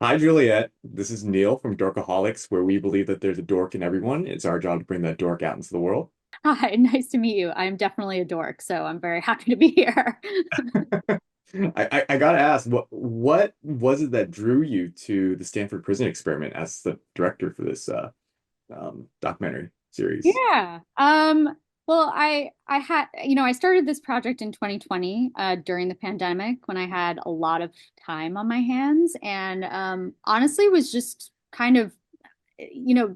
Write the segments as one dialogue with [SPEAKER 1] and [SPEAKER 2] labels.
[SPEAKER 1] Hi, Juliette. This is Neil from Dorkaholics, where we believe that there's a dork in everyone. It's our job to bring that dork out into the world.
[SPEAKER 2] Hi, nice to meet you. I'm definitely a dork, so I'm very happy to be here.
[SPEAKER 1] I gotta ask, what was it that drew you to the Stanford prison experiment as the director for this documentary series?
[SPEAKER 2] Yeah. Well, I had, I started this project in 2020, during the pandemic when I had a lot of time on my hands and honestly was just kind of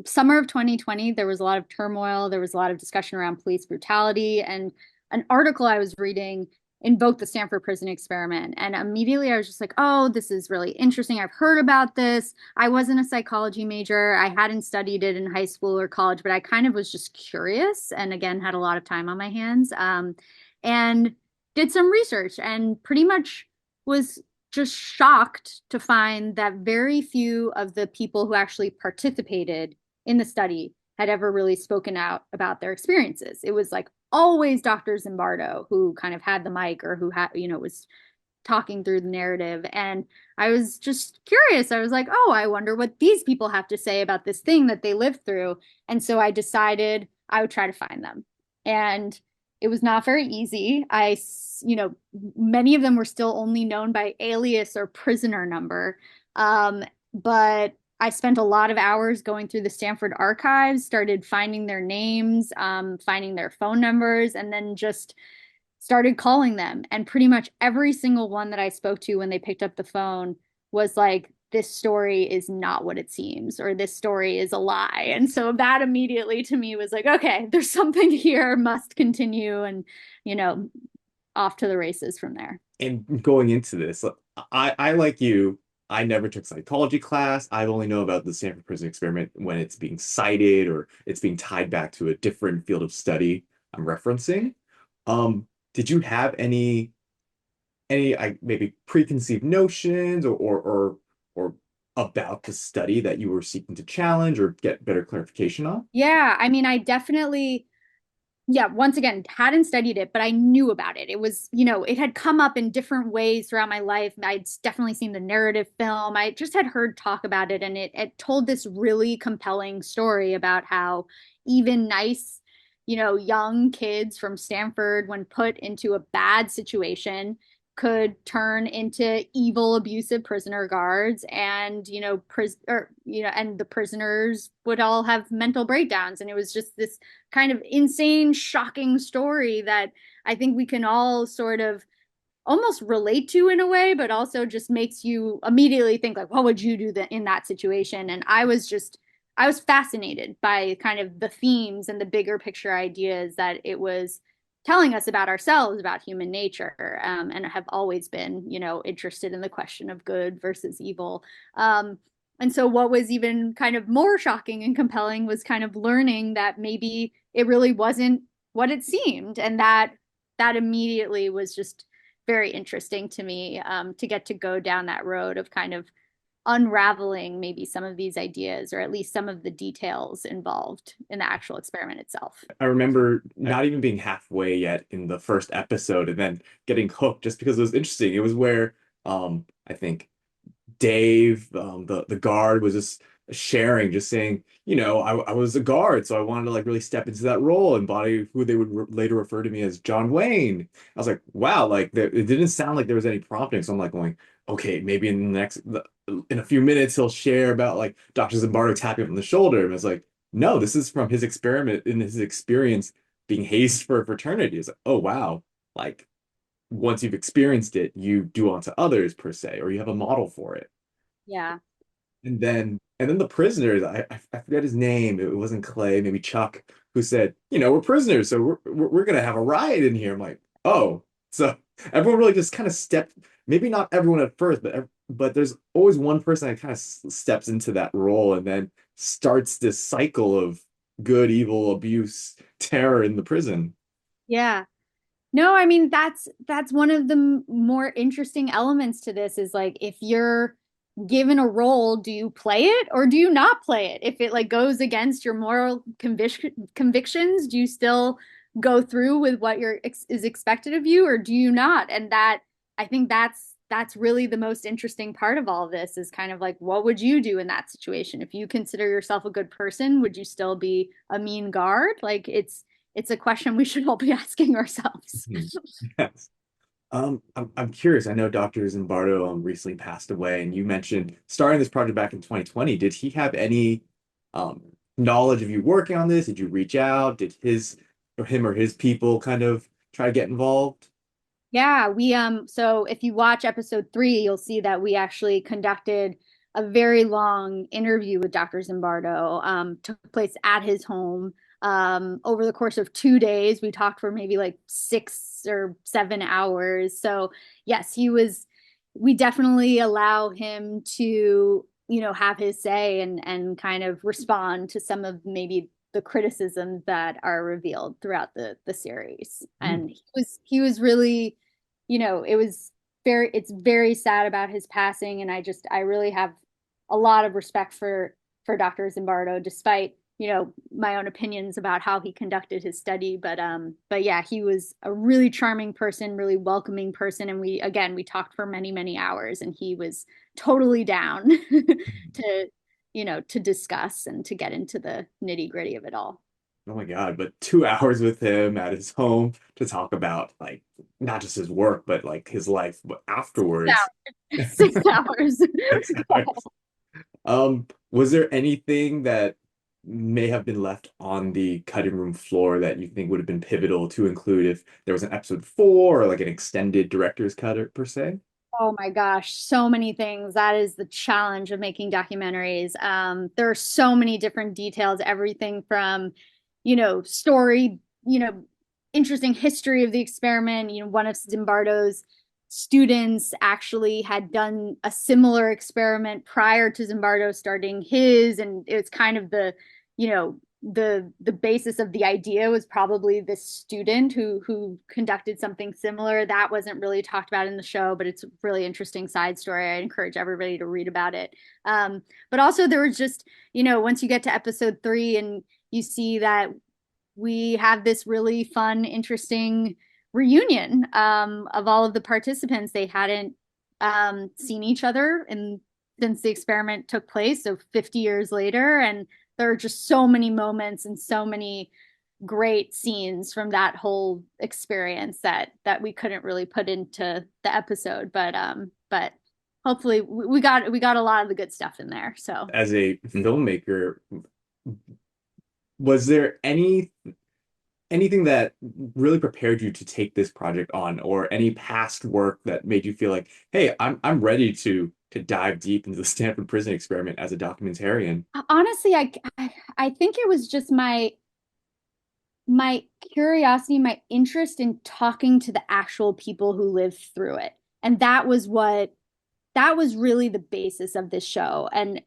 [SPEAKER 2] summer of 2020, there was a lot of turmoil. There was a lot of discussion around police brutality. And an article I was reading invoked the Stanford prison experiment. And immediately I was just like, oh, this is really interesting. I've heard about this. I wasn't a psychology major. I hadn't studied it in high school or college, but I kind of was just curious and again had a lot of time on my hands. And did some research and pretty much was just shocked to find that very few of the people who actually participated in the study had ever really spoken out about their experiences. It was like always Dr. Zimbardo who kind of had the mic or who had, was talking through the narrative. And I was just curious. I was like, oh, I wonder what these people have to say about this thing that they lived through. And so I decided I would try to find them. And it was not very easy. Many of them were still only known by alias or prisoner number. But I spent a lot of hours going through the Stanford archives, started finding their names, finding their phone numbers, and then just started calling them. And pretty much every single one that I spoke to when they picked up the phone was like, this story is not what it seems, or this story is a lie. And so that immediately to me was like, okay, there's something here, must continue, and, you know, off to the races from there.
[SPEAKER 1] And going into this, I like you, I never took psychology class. I only know about the Stanford prison experiment when it's being cited or it's being tied back to a different field of study I'm referencing. Did you have any maybe preconceived notions or about the study that you were seeking to challenge or get better clarification on?
[SPEAKER 2] Yeah, I mean, I definitely, yeah, once again, hadn't studied it, but I knew about it. It was, it had come up in different ways throughout my life. I'd definitely seen the narrative film. I just had heard talk about it, and it told this really compelling story about how even nice, young kids from Stanford, when put into a bad situation, could turn into evil, abusive prisoner guards, and and the prisoners would all have mental breakdowns, and it was just this kind of insane, shocking story that I think we can all sort of almost relate to in a way, but also just makes you immediately think like, what would you do in that situation? And I was fascinated by kind of the themes and the bigger picture ideas that it was telling us about ourselves, about human nature, and have always been, interested in the question of good versus evil. And so what was even kind of more shocking and compelling was kind of learning that maybe it really wasn't what it seemed, and that immediately was just very interesting to me, to get to go down that road of kind of unraveling maybe some of these ideas or at least some of the details involved in the actual experiment itself.
[SPEAKER 1] I remember not even being halfway yet in the first episode and then getting hooked just because it was interesting. It was where I think Dave, the guard, was just sharing, just saying, I was a guard, so I wanted to like really step into that role, embody who they would later refer to me as John Wayne. I was like, wow, like it didn't sound like there was any prompting. So I'm like going, okay, maybe in a few minutes he'll share about like Dr. Zimbardo tapping him on the shoulder. And it's like, no, this is from his experiment in his experience being hazed for a fraternity. It's like, oh wow, like once you've experienced it, you do unto others per se, or you have a model for it.
[SPEAKER 2] Yeah.
[SPEAKER 1] And then the prisoners, I forget his name. It wasn't Clay, maybe Chuck, who said, we're prisoners, so we're gonna have a riot in here. I'm like, oh, so everyone really just kind of stepped. Maybe not everyone at first, but there's always one person that kind of steps into that role and then starts this cycle of good, evil, abuse, terror in the prison.
[SPEAKER 2] Yeah. No, I mean that's one of the more interesting elements to this is like if you're given a role, do you play it or do you not play it? If it like goes against your moral convictions, do you still go through with what is expected of you or do you not? And that I think that's really the most interesting part of all of this is kind of like, what would you do in that situation? If you consider yourself a good person, would you still be a mean guard? Like it's a question we should all be asking ourselves.
[SPEAKER 1] Mhm. Yes. I'm curious. I know Dr. Zimbardo recently passed away, and you mentioned starting this project back in 2020. Did he have any um, knowledge of you working on this? Did you reach out? Did him or his people kind of try to get involved?
[SPEAKER 2] Yeah, we so if you watch episode 3, you'll see that we actually conducted a very long interview with Dr. Zimbardo. Took place at his home. Over the course of 2 days, we talked for maybe like 6 or 7 hours. So yes, we definitely allow him to, have his say and kind of respond to some of maybe the criticisms that are revealed throughout the series.
[SPEAKER 1] Hmm.
[SPEAKER 2] And he was really, it's very sad about his passing, and I really have a lot of respect for Dr. Zimbardo, despite, my own opinions about how he conducted his study. But yeah, he was a really charming person, really welcoming person, and we talked for many, many hours, and he was totally down to, to discuss and to get into the nitty-gritty of it all.
[SPEAKER 1] Oh my God, but 2 hours with him at his home to talk about like not just his work, but like his life afterwards.
[SPEAKER 2] 6 hours.
[SPEAKER 1] Was there anything that may have been left on the cutting room floor that you think would have been pivotal to include if there was an episode 4 or like an extended director's cut per se?
[SPEAKER 2] Oh my gosh, so many things. That is the challenge of making documentaries. There are so many different details, everything from, story, interesting history of the experiment. One of Zimbardo's students actually had done a similar experiment prior to Zimbardo starting his, and it was kind of you know, the basis of the idea was probably this student who conducted something similar. That wasn't really talked about in the show, but it's a really interesting side story. I encourage everybody to read about it. But also there was just, once you get to episode 3 and you see that we have this really fun, interesting reunion of all of the participants. They hadn't seen each other since the experiment took place, so 50 years later, and there are just so many moments and so many great scenes from that whole experience that we couldn't really put into the episode, but hopefully we got a lot of the good stuff in there. So
[SPEAKER 1] As a filmmaker, was there anything that really prepared you to take this project on, or any past work that made you feel like, hey, I'm ready to dive deep into the Stanford prison experiment as a documentarian?
[SPEAKER 2] honestly, I think it was just my curiosity, my interest in talking to the actual people who lived through it. And that was really the basis of this show. And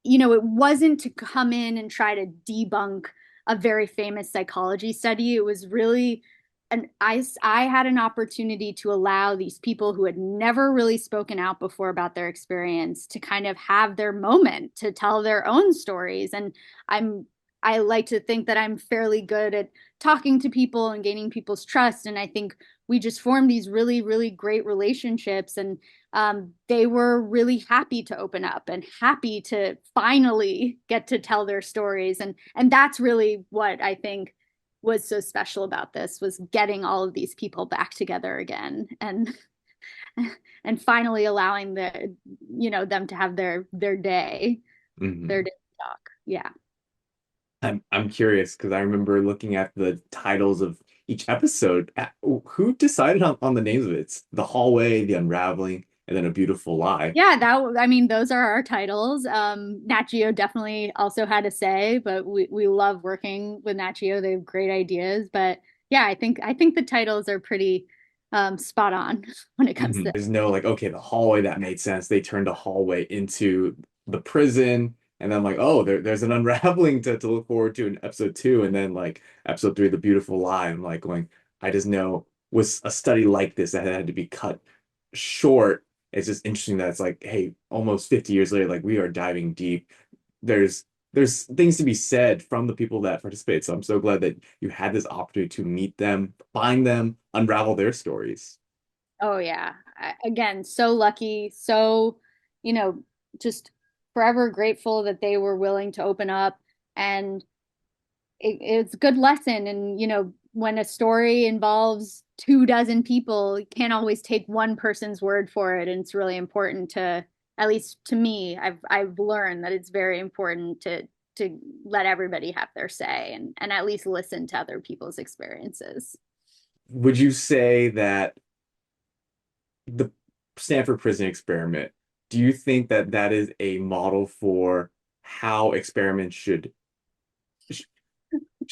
[SPEAKER 2] it wasn't to come in and try to debunk a very famous psychology study. It was really I had an opportunity to allow these people who had never really spoken out before about their experience to kind of have their moment to tell their own stories. And I'm I like to think that I'm fairly good at talking to people and gaining people's trust. And I think we just formed these really, really great relationships. And they were really happy to open up and happy to finally get to tell their stories. And that's really what I think was so special about this, was getting all of these people back together again and finally allowing them to have their
[SPEAKER 1] Mhm.
[SPEAKER 2] day talk. Yeah.
[SPEAKER 1] I'm curious because I remember looking at the titles of each episode. Who decided on the names of it? It's The Hallway, The Unraveling, and then A Beautiful Lie.
[SPEAKER 2] Yeah, I mean, those are our titles. Nat Geo definitely also had a say, but we love working with Nat Geo. They have great ideas. But yeah, I think the titles are pretty spot on when it comes to.
[SPEAKER 1] There's no like, okay, the hallway that made sense. They turned a hallway into the prison, and then like, oh, there's an unraveling to look forward to in episode 2, and then like episode 3, The Beautiful Lie. I'm like going, I just know was a study like this that had to be cut short. It's just interesting that it's like, hey, almost 50 years later, like we are diving deep. There's there's things to be said from the people that participate. So I'm so glad that you had this opportunity to meet them, find them, unravel their stories.
[SPEAKER 2] Oh yeah. again, so lucky, so, you know, just forever grateful that they were willing to open up. And it's a good lesson. And, when a story involves 2 dozen people, you can't always take one person's word for it. And it's really important to, at least to me, I've learned that it's very important to let everybody have their say and at least listen to other people's experiences.
[SPEAKER 1] Would you say that the Stanford prison experiment, do you think that that is a model for how experiments should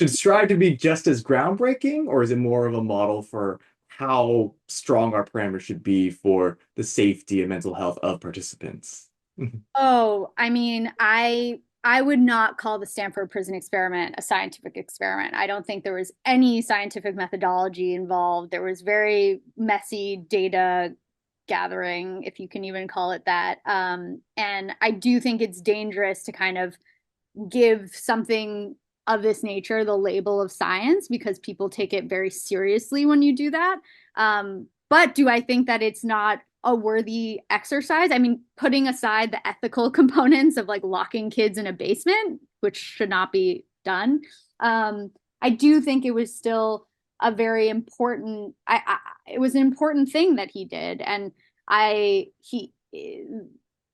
[SPEAKER 1] strive to be just as groundbreaking, or is it more of a model for how strong our parameters should be for the safety and mental health of participants?
[SPEAKER 2] Oh, I mean, I would not call the Stanford prison experiment a scientific experiment. I don't think there was any scientific methodology involved. There was very messy data gathering, if you can even call it that. And I do think it's dangerous to kind of give something of this nature the label of science because people take it very seriously when you do that. But do I think that it's not a worthy exercise? I mean, putting aside the ethical components of like locking kids in a basement, which should not be done, I do think it was still a very important. It was an important thing that he did, and he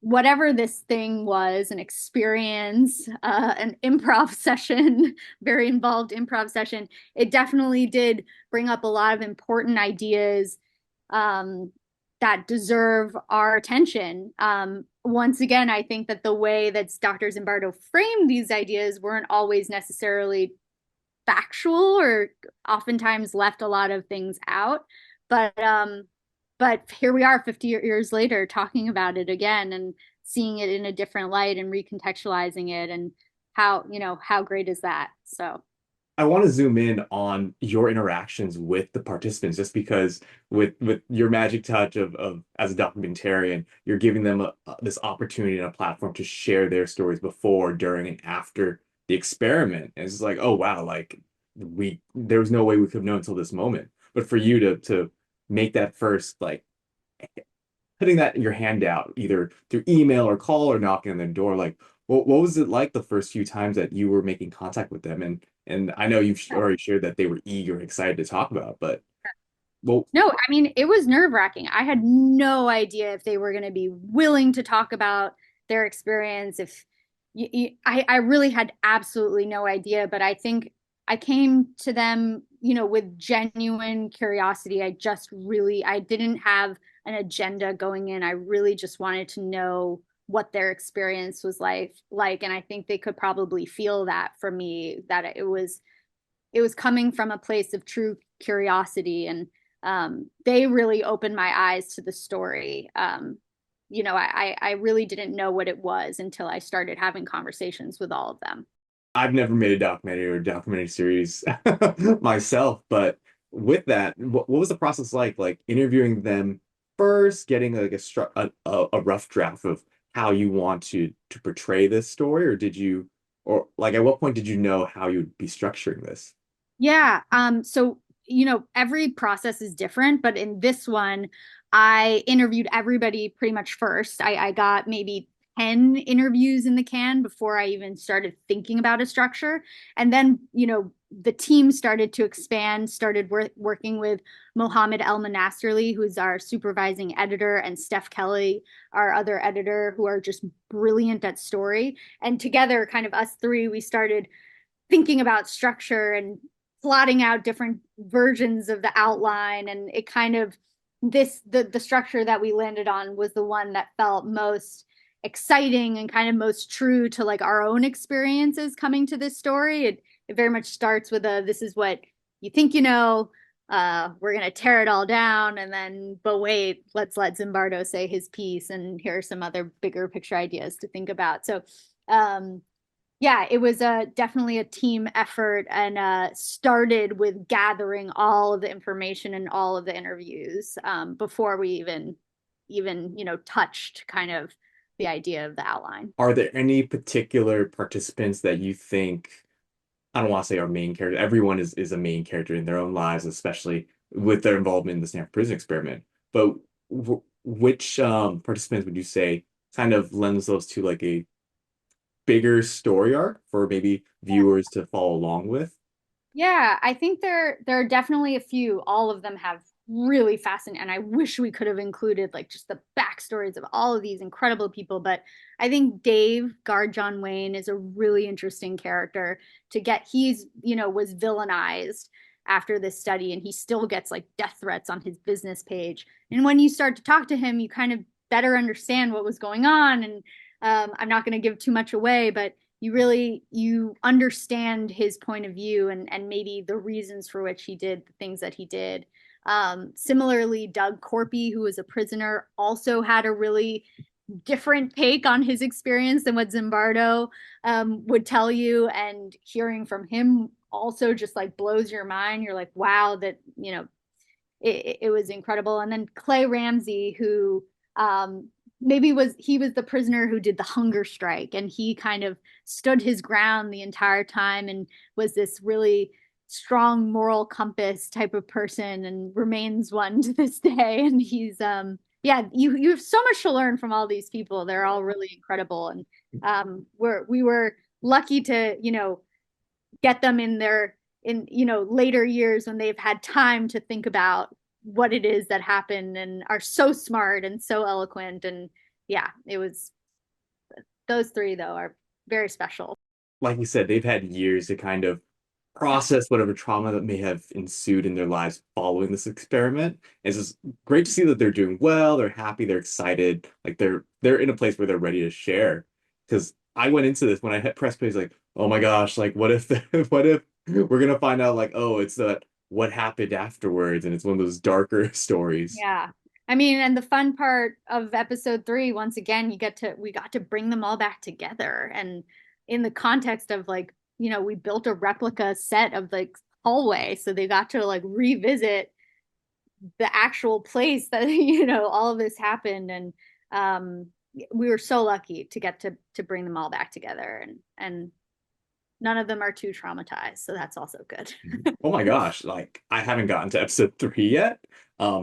[SPEAKER 2] whatever this thing was, an experience, an improv session, very involved improv session, it definitely did bring up a lot of important ideas um, that deserve our attention. Once again, I think that the way that Dr. Zimbardo framed these ideas weren't always necessarily factual or oftentimes left a lot of things out. But here we are 50 years later talking about it again and seeing it in a different light and recontextualizing it and how great is that? So
[SPEAKER 1] I want to zoom in on your interactions with the participants, just because with your magic touch of as a documentarian, you're giving them this opportunity and a platform to share their stories before, during, and after the experiment. And it's just like, oh wow, like there was no way we could have known until this moment. But for you to make that first, like putting that in your hand out, either through email or call or knocking on their door, like what was it like the first few times that you were making contact with them? And I know you've already shared that they were eager and excited to talk about, but well,
[SPEAKER 2] no, I mean, it was nerve-wracking. I had no idea if they were going to be willing to talk about their experience. If I really had absolutely no idea, but I think I came to them, with genuine curiosity. I didn't have an agenda going in. I really just wanted to know what their experience was like, and I think they could probably feel that from me, that it was coming from a place of true curiosity, and they really opened my eyes to the story. I really didn't know what it was until I started having conversations with all of them.
[SPEAKER 1] I've never made a documentary or a documentary series myself, but with that, what was the process like? Like interviewing them first, getting like a rough draft of how you want to portray this story, or did you, or like at what point did you know how you'd be structuring this?
[SPEAKER 2] Yeah. So, every process is different, but in this one, I interviewed everybody pretty much first. I got maybe 10 interviews in the can before I even started thinking about a structure. And then, the team started to expand, started working with Mohammed El Manasterly, who's our supervising editor, and Steph Kelly, our other editor, who are just brilliant at story. And together, kind of us three, we started thinking about structure and plotting out different versions of the outline, and it kind of the structure that we landed on was the one that felt most exciting and kind of most true to like our own experiences coming to this story. It very much starts with a this is what you think we're gonna tear it all down, and then but wait, let's let Zimbardo say his piece, and here are some other bigger picture ideas to think about. So um yeah, it was definitely a team effort, and started with gathering all of the information and all of the interviews before we even touched kind of the idea of the outline.
[SPEAKER 1] Are there any particular participants that you think, I don't want to say are main character, everyone is a main character in their own lives, especially with their involvement in the Stanford Prison Experiment. But which participants would you say kind of lend themselves to like a bigger story arc for maybe viewers to follow along with?
[SPEAKER 2] Yeah, I think there are definitely a few. All of them have really fascinating, and I wish we could have included like just the backstories of all of these incredible people. But I think Dave Guard John Wayne is a really interesting character to get. He's, was villainized after this study, and he still gets like death threats on his business page. And when you start to talk to him, you kind of better understand what was going on. And I'm not going to give too much away, but you understand his point of view and maybe the reasons for which he did the things that he did. Similarly, Doug Corpy, who was a prisoner, also had a really different take on his experience than what Zimbardo would tell you. And hearing from him also just like blows your mind. You're like, wow, that, it was incredible. And then Clay Ramsey, who maybe he was the prisoner who did the hunger strike, and he kind of stood his ground the entire time and was this really strong moral compass type of person and remains one to this day. And he's yeah, you have so much to learn from all these people. They're all really incredible, and we were lucky to get them in their in later years when they've had time to think about what it is that happened and are so smart and so eloquent. And yeah, it was those three though are very special.
[SPEAKER 1] Like you said, they've had years to kind of process whatever trauma that may have ensued in their lives following this experiment. It's just great to see that they're doing well, they're happy, they're excited, like they're in a place where they're ready to share. Because I went into this when I hit press play, like, oh my gosh, like what if what if we're gonna find out like, oh, it's that what happened afterwards, and it's one of those darker stories.
[SPEAKER 2] Yeah. I mean, and the fun part of episode 3, once again, we got to bring them all back together. And in the context of like, we built a replica set of like hallway. So they got to like revisit the actual place that, all of this happened. And we were so lucky to get to bring them all back together. And none of them are too traumatized. So that's also good.
[SPEAKER 1] Oh my gosh, like I haven't gotten to episode 3 yet.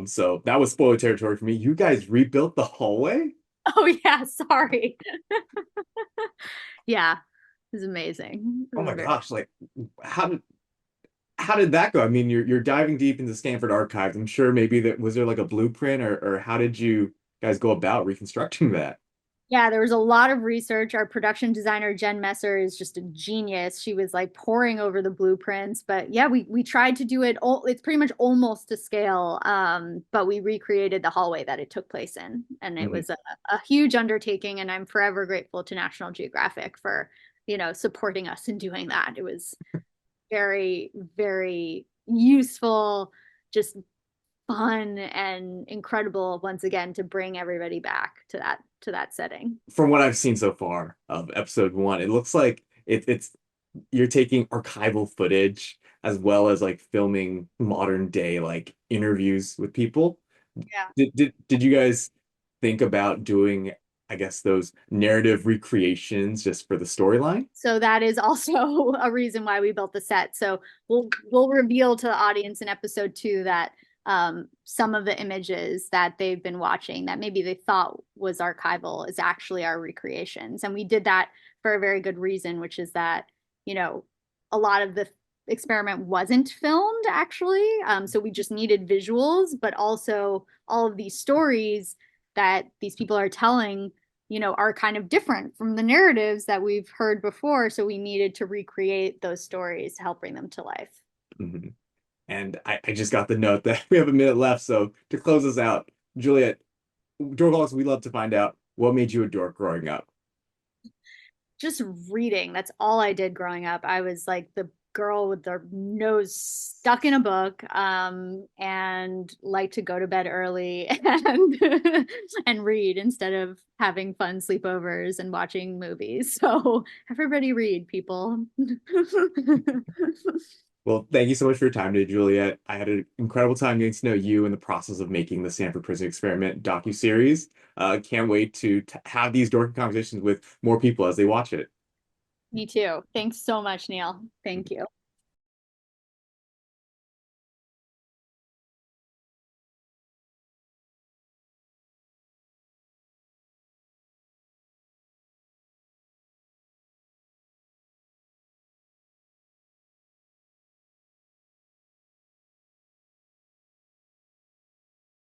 [SPEAKER 1] So that was spoiler territory for me. You guys rebuilt the hallway?
[SPEAKER 2] Oh yeah, sorry. Yeah, it was amazing. It
[SPEAKER 1] Oh
[SPEAKER 2] was
[SPEAKER 1] my
[SPEAKER 2] very
[SPEAKER 1] gosh, like how did how did that go? I mean, you're diving deep into Stanford archives. I'm sure maybe that was there like a blueprint or how did you guys go about reconstructing that?
[SPEAKER 2] Yeah, there was a lot of research. Our production designer, Jen Messer, is just a genius. She was like poring over the blueprints. But yeah, we tried to do it. It's pretty much almost to scale. But we recreated the hallway that it took place in. And it
[SPEAKER 1] Mhm.
[SPEAKER 2] was a huge undertaking. And I'm forever grateful to National Geographic for, supporting us in doing that. It was very, very useful, just fun and incredible once again to bring everybody back to that setting.
[SPEAKER 1] From what I've seen so far of episode 1, it looks like it's you're taking archival footage as well as like filming modern day like interviews with people.
[SPEAKER 2] Yeah.
[SPEAKER 1] Did you guys think about doing, I guess, those narrative recreations just for the storyline?
[SPEAKER 2] So that is also a reason why we built the set. So we'll reveal to the audience in episode 2 that some of the images that they've been watching that maybe they thought was archival is actually our recreations. And we did that for a very good reason, which is that, a lot of the experiment wasn't filmed actually. So we just needed visuals, but also all of these stories that these people are telling, are kind of different from the narratives that we've heard before. So we needed to recreate those stories to help bring them to life.
[SPEAKER 1] Mhm. And I just got the note that we have a minute left. So to close us out, Juliet, Dorkaholics, we love to find out what made you a dork growing up.
[SPEAKER 2] Just reading. That's all I did growing up. I was like the girl with their nose stuck in a book, and like to go to bed early and read instead of having fun sleepovers and watching movies. So everybody read, people.
[SPEAKER 1] Well, thank you so much for your time today, Juliet. I had an incredible time getting to know you in the process of making the Stanford Prison Experiment docu-series. Can't wait to have these dorky conversations with more people as they watch it.
[SPEAKER 2] Me too. Thanks so much, Neil. Thank you.